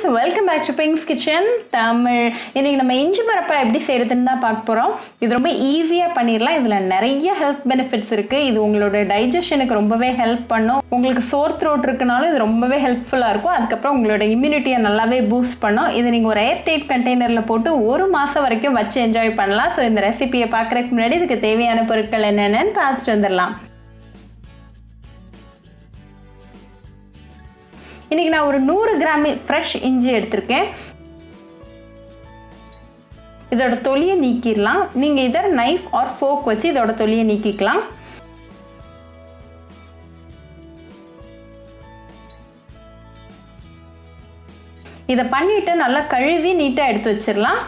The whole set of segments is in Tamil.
friends, welcome back to Pink's Kitchen Tamil. இன்னைக்கு நம்ம இஞ்சி மரப்பா எப்படி செய்யறதுன்னு தான் பார்க்க போறோம். இது ரொம்ப ஈஸியா பண்ணிரலாம். இதுல நிறைய ஹெல்த் பெனிஃபிட்ஸ் இருக்கு. இது உங்களோட டைஜஷனுக்கு ரொம்பவே ஹெல்ப் பண்ணும். உங்களுக்கு சோர் த்ரோட் இருக்கனால இது ரொம்பவே ஹெல்ப்ஃபுல்லா இருக்கும். அதுக்கு அப்புறம் உங்களோட இம்யூனிட்டியை நல்லாவே பூஸ்ட் பண்ணும். இது நீங்க ஒரு ஏர் டைட் கண்டெய்னர்ல போட்டு ஒரு மாசம் வரைக்கும் வச்சு என்ஜாய் பண்ணலாம். சோ இந்த ரெசிபியை பார்க்கறதுக்கு முன்னாடி இதுக்கு தேவையான பொருட்கள் என்னென்னன்னு பார்த்துட்டு வந்துடலாம். இன்னைக்கு நான் ஒரு 100 கிராம் ஃப்ரெஷ் இஞ்சி எடுத்திருக்கேன். இதோட தொலியை நீக்கிடலாம். நீங்க இதர் நைஃப் ஆர் ஃபோர்க் வச்சு இதோட தொலியை நீக்கிக்கலாம். இதை பண்ணிட்டு நல்லா கழுவி நீட்டா எடுத்து வச்சிடலாம்.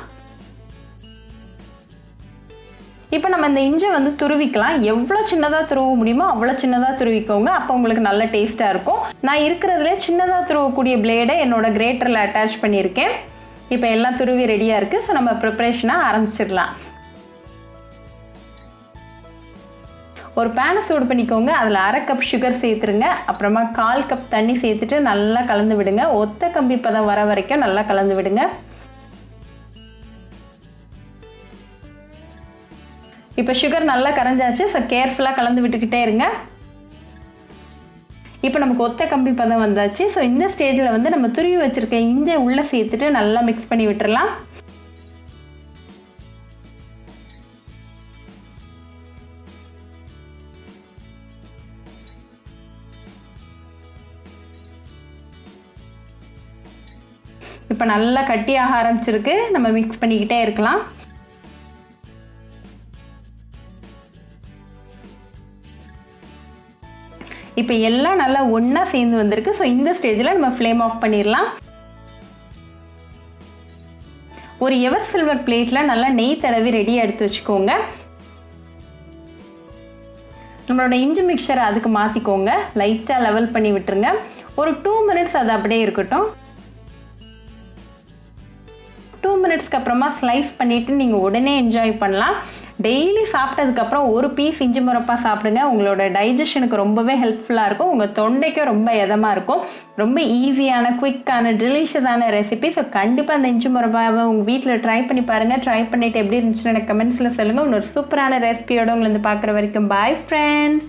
இப்போ நம்ம இந்த இஞ்சி வந்து துருவிக்கலாம். எவ்வளோ சின்னதாக துருவ முடியுமோ அவ்வளோ சின்னதாக துருவிக்கோங்க. அப்போ உங்களுக்கு நல்ல டேஸ்ட்டாக இருக்கும். நான் இருக்கிறதுலே சின்னதாக துருவக்கூடிய பிளேடை என்னோட கிரேட்டரில் அட்டாச் பண்ணியிருக்கேன். இப்போ எல்லாம் துருவி ரெடியாக இருக்குது. ஸோ நம்ம ப்ரிப்ரேஷனாக ஆரம்பிச்சிடலாம். ஒரு பேனை சூடு பண்ணிக்கோங்க. அதில் 1/2 கப் சுகர் சேர்த்துருங்க. அப்புறமா 1/4 கப் தண்ணி சேர்த்துட்டு நல்லா கலந்து விடுங்க. ஒத்த கம்பி பதம் வர வரைக்கும் நல்லா கலந்து விடுங்க. இப்போ சுகர் நல்லா கரைஞ்சாச்சு. ஸோ கேர்ஃபுல்லாக கலந்து விட்டுக்கிட்டே இருங்க. இப்போ நமக்கு ஒத்த கம்பி பதம் வந்தாச்சு. ஸோ இந்த ஸ்டேஜில் வந்து நம்ம துருவி வச்சிருக்க இஞ்சி உள்ளே சேர்த்துட்டு நல்லா மிக்ஸ் பண்ணி விட்டுறலாம். இப்போ நல்லா கட்டியாக ஆரம்பிச்சிருக்கு. நம்ம மிக்ஸ் பண்ணிக்கிட்டே இருக்கலாம். இப்போ எல்லாம் நல்லா ஒன்றா சேர்ந்து வந்திருக்கு. ஸோ இந்த ஸ்டேஜில் நம்ம ஃப்ளேம் ஆஃப் பண்ணிடலாம். ஒரு எவர் சில்வர் பிளேட்டில் நல்லா நெய் தடவி ரெடியாக எடுத்து வச்சுக்கோங்க. நம்மளோட இஞ்சி மிக்சரை அதுக்கு மாற்றிக்கோங்க. லைட்டாக லெவல் பண்ணி விட்டுருங்க. ஒரு 2 மினிட்ஸ் அது அப்படியே இருக்கட்டும். 2 மினிட்ஸ்க்கு அப்புறமா ஸ்லைஸ் பண்ணிவிட்டு நீங்கள் உடனே என்ஜாய் பண்ணலாம். டெய்லி சாப்பிட்டதுக்கப்புறம் ஒரு பீஸ் இஞ்சி மரப்பா சாப்பிடுங்க. உங்களோட டைஜஷனுக்கு ரொம்பவே ஹெல்ப்ஃபுல்லாக இருக்கும். உங்கள் தொண்டைக்கும் ரொம்ப இதமாக இருக்கும். ரொம்ப ஈஸியான, குயிக்கான, டெலிஷியஸான ரெசிபி. ஸோ கண்டிப்பாக அந்த இஞ்சி மரப்பாவை உங்கள் வீட்டில் ட்ரை பண்ணி பாருங்கள். ட்ரை பண்ணிவிட்டு எப்படி இருந்துச்சுன்னு எனக்கு கமெண்ட்ஸில் சொல்லுங்கள். இன்னொரு சூப்பரான ரெசிபியோடு உங்களை வந்து பார்க்குற வரைக்கும் பாய் ஃப்ரெண்ட்ஸ்.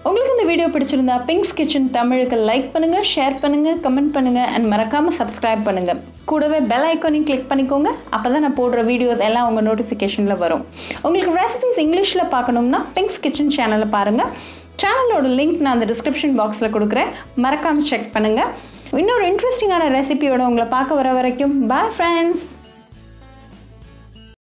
உங்களுக்கு இந்த வீடியோ பிடிச்சிருந்தா பிங்க்ஸ் கிச்சன் தமிழுக்கு லைக் பண்ணுங்கள், ஷேர் பண்ணுங்கள், கமெண்ட் பண்ணுங்கள் அண்ட் மறக்காமல் சப்ஸ்கிரைப் பண்ணுங்கள். கூடவே பெல் ஐக்கானையும் கிளிக் பண்ணிக்கோங்க. அப்போ தான் நான் போடுற வீடியோஸ் எல்லாம் உங்கள் நோட்டிஃபிகேஷனில் வரும். உங்களுக்கு ரெசிபிஸ் இங்கிலீஷில் பார்க்கணும்னா பிங்க்ஸ் கிச்சன் சேனலை பாருங்கள். சேனலோட லிங்க் நான் அந்த டிஸ்கிரிப்ஷன் பாக்ஸில் கொடுக்குறேன். மறக்காமல் செக் பண்ணுங்கள். இன்னொரு இன்ட்ரெஸ்டிங்கான ரெசிபியோட உங்களை பார்க்க வர வரைக்கும் பாய் ஃப்ரெண்ட்ஸ்.